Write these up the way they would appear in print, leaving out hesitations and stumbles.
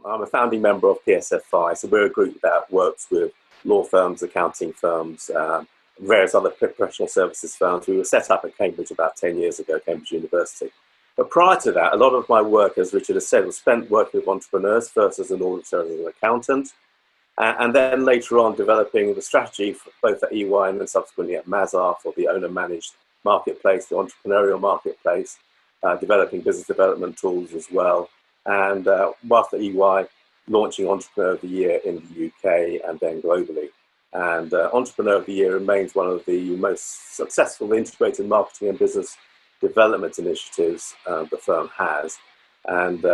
I'm a founding member of PSFI, so we're a group that works with law firms, accounting firms, various other professional services firms. We were set up at Cambridge about 10 years ago, Cambridge University. But prior to that, a lot of my work, as Richard has said, was spent working with entrepreneurs, first as an auditor and as an accountant, and then later on developing the strategy for both at EY and then subsequently at Mazar for the owner-managed marketplace, the entrepreneurial marketplace, developing business development tools as well. And whilst at EY, launching Entrepreneur of the Year in the UK and then globally. And Entrepreneur of the Year remains one of the most successful integrated marketing and business development initiatives the firm has. And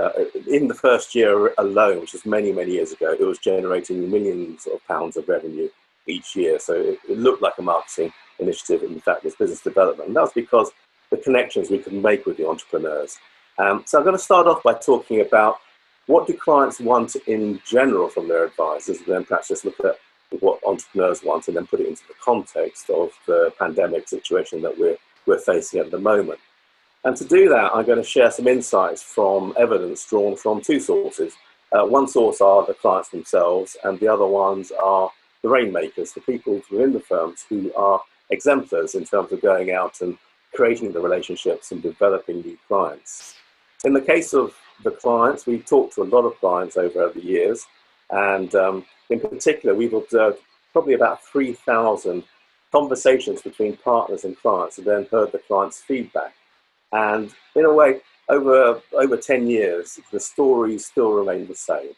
in the first year alone, which was many, many years ago, it was generating millions of pounds of revenue each year. So it looked like a marketing initiative. In fact, it was business development. And that was because the connections we could make with the entrepreneurs. So I'm going to start off by talking about what do clients want in general from their advisors, and then perhaps just look at what entrepreneurs want and then put it into the context of the pandemic situation that we're facing at the moment. And to do that, I'm going to share some insights from evidence drawn from two sources. One source are the clients themselves, and the other ones are the rainmakers, the people within the firms who are exemplars in terms of going out and creating the relationships and developing new clients. In the case of the clients, we've talked to a lot of clients over the years, and in particular, we've observed probably about 3,000 conversations between partners and clients, and then heard the client's feedback. And in a way, over 10 years, the stories still remain the same.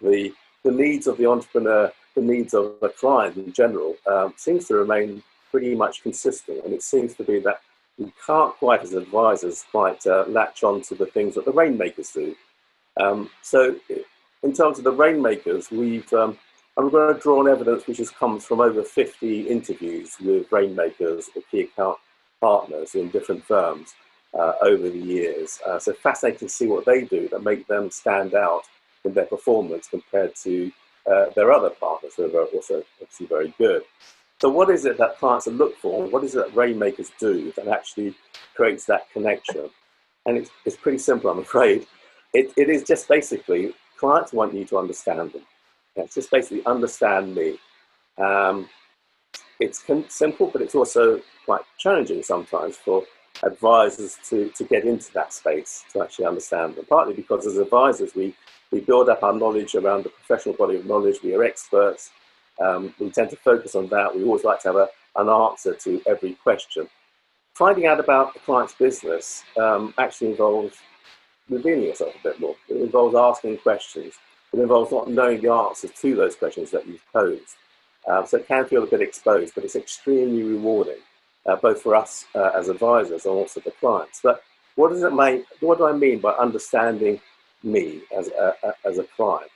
The needs of the entrepreneur, the needs of the client in general, seems to remain pretty much consistent, and it seems to be that we can't quite, as advisors, quite latch on to the things that the rainmakers do. So in terms of the rainmakers, I'm going to draw on evidence which has come from over 50 interviews with rainmakers or key account partners in different firms over the years. So fascinating to see what they do that make them stand out in their performance compared to their other partners who are also obviously very good. So what is it that clients look for? What is it that rainmakers do that actually creates that connection? And it's pretty simple, I'm afraid. It is just basically, clients want you to understand them. It's just basically understand me. It's simple, but it's also quite challenging sometimes for advisors to get into that space, to actually understand them. Partly because as advisors, we build up our knowledge around the professional body of knowledge. We are experts. We tend to focus on that. We always like to have an answer to every question. Finding out about the client's business actually involves revealing yourself a bit more. It involves asking questions. It involves not knowing the answers to those questions that you've posed. So it can feel a bit exposed, but it's extremely rewarding, both for us as advisors and also for clients. But what do I mean by understanding me as a client?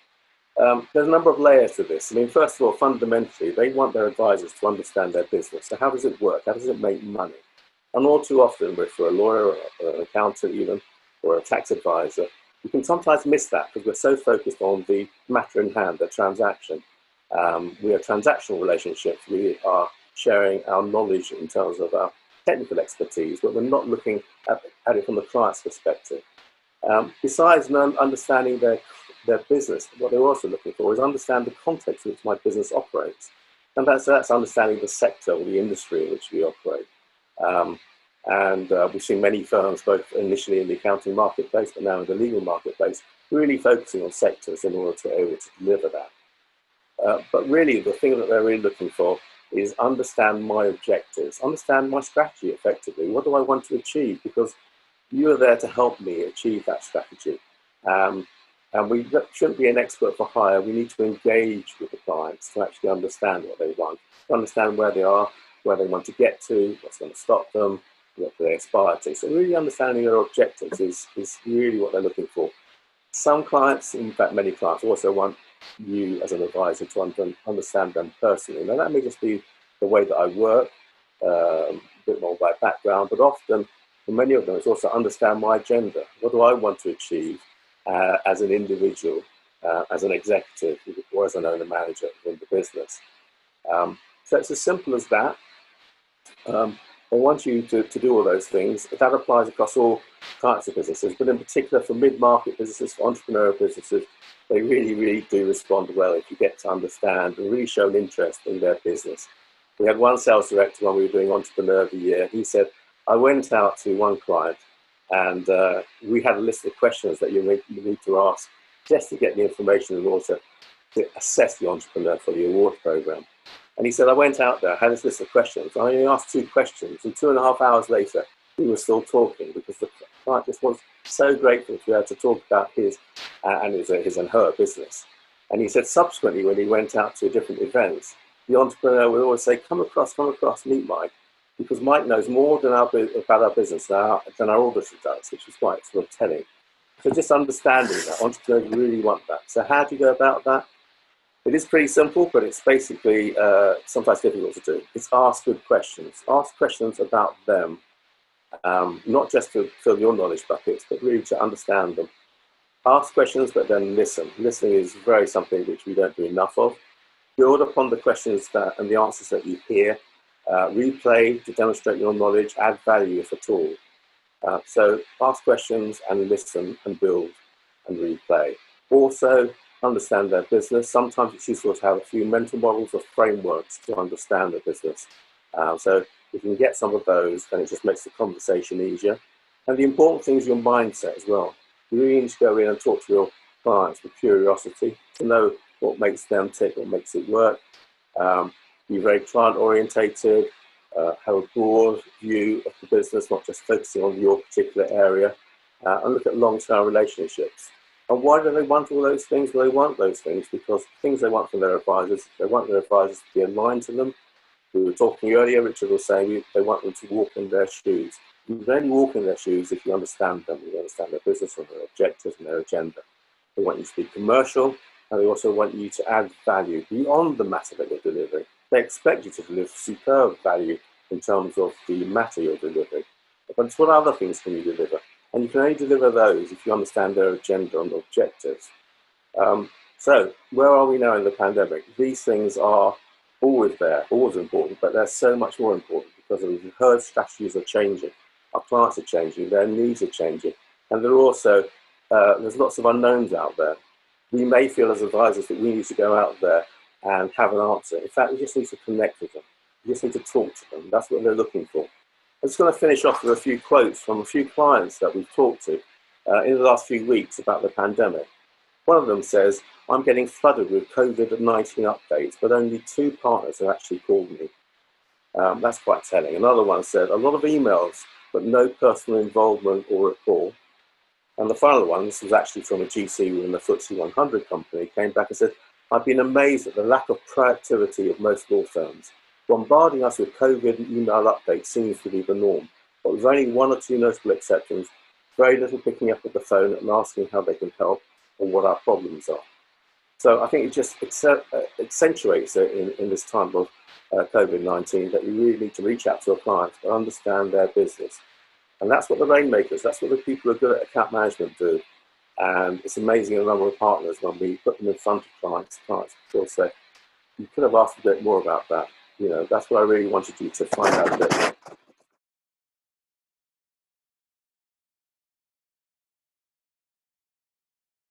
There's a number of layers to this. I mean, first of all, fundamentally, they want their advisors to understand their business. So how does it work? How does it make money? And all too often, if we're a lawyer or an accountant even, or a tax advisor, we can sometimes miss that because we're so focused on the matter in hand, the transaction. We are transactional relationships. We are sharing our knowledge in terms of our technical expertise, but we're not looking at it from the client's perspective. Besides understanding their business, what they're also looking for is understand the context in which my business operates. And that's understanding the sector or the industry in which we operate. We've seen many firms, both initially in the accounting marketplace, but now in the legal marketplace, really focusing on sectors in order to be able to deliver that. But really, the thing that they're really looking for is understand my objectives, understand my strategy effectively. What do I want to achieve? Because you are there to help me achieve that strategy. And we shouldn't be an expert for hire. We need to engage with the clients to actually understand what they want, to understand where they are, where they want to get to, what's going to stop them, what they aspire to. So really understanding their objectives is really what they're looking for. Some clients, in fact many clients, also want you as an advisor to understand them personally. Now that may just be the way that I work, a bit more by background, but often for many of them it's also understand my agenda. What do I want to achieve as an individual, as an executive, or as an owner manager in the business? So it's as simple as that. They want you to do all those things. That applies across all types of businesses, but in particular for mid-market businesses, for entrepreneurial businesses, they really, really do respond well if you get to understand and really show an interest in their business. We had one sales director when we were doing Entrepreneur of the Year. He said, I went out to one client and we had a list of questions that you need to ask just to get the information in order to assess the entrepreneur for the award program. And he said, I went out there, had this list of questions. I only asked 2 questions, and 2.5 hours later, we were still talking because the client just was so grateful to be able to talk about his and her business. And he said, subsequently, when he went out to different events, the entrepreneur would always say, come across, meet Mike, because Mike knows more about our business than our auditor does, which is quite sort of telling. So just understanding that, entrepreneurs really want that. So how do you go about that? It is pretty simple, but it's basically sometimes difficult to do. It's ask good questions. Ask questions about them, not just to fill your knowledge buckets, but really to understand them. Ask questions, but then listen. Listening is very something which we don't do enough of. Build upon the questions and the answers that you hear. Replay to demonstrate your knowledge, add value if at all. So ask questions and listen and build and replay. Also, understand their business. Sometimes it's useful to have a few mental models or frameworks to understand the business. So if you can get some of those, then it just makes the conversation easier. And the important thing is your mindset as well. You really need to go in and talk to your clients with curiosity to know what makes them tick, what makes it work. Be very client-orientated, have a broad view of the business, not just focusing on your particular area, and look at long-term relationships. And why do they want all those things? Well, they want those things because the things they want from their advisors, they want their advisors to be aligned to them. We were talking earlier, Richard was saying they want them to walk in their shoes. You can only walk in their shoes if you understand them, you understand their business and their objectives and their agenda. They want you to be commercial, and they also want you to add value beyond the matter that you're delivering. They expect you to deliver superb value in terms of the matter you're delivering. But it's what other things can you deliver? And you can only deliver those if you understand their agenda and objectives. So where are we now in the pandemic? These things are always there, always important, but they're so much more important because we've heard strategies are changing. Our clients are changing, their needs are changing. And there are also, there's lots of unknowns out there. We may feel as advisors that we need to go out there and have an answer. In fact, we just need to connect with them. We just need to talk to them. That's what they're looking for. I'm just going to finish off with a few quotes from a few clients that we've talked to in the last few weeks about the pandemic. One of them says, I'm getting flooded with COVID-19 updates, but only 2 partners have actually called me. That's quite telling. Another one said, a lot of emails, but no personal involvement or rapport. And the final one, this was actually from a GC within the FTSE 100 company, came back and said, I've been amazed at the lack of proactivity of most law firms. Bombarding us with COVID email updates seems to be the norm, but with only 1 or 2 notable exceptions, very little picking up the phone and asking how they can help or what our problems are. So I think it just accentuates it in this time of COVID-19 that we really need to reach out to our clients and understand their business. And that's what the rainmakers, that's what the people who are good at account management do. And it's amazing the number of partners when we put them in front of clients will say, you could have asked a bit more about that. You know, that's what I really wanted you to find out a bit more.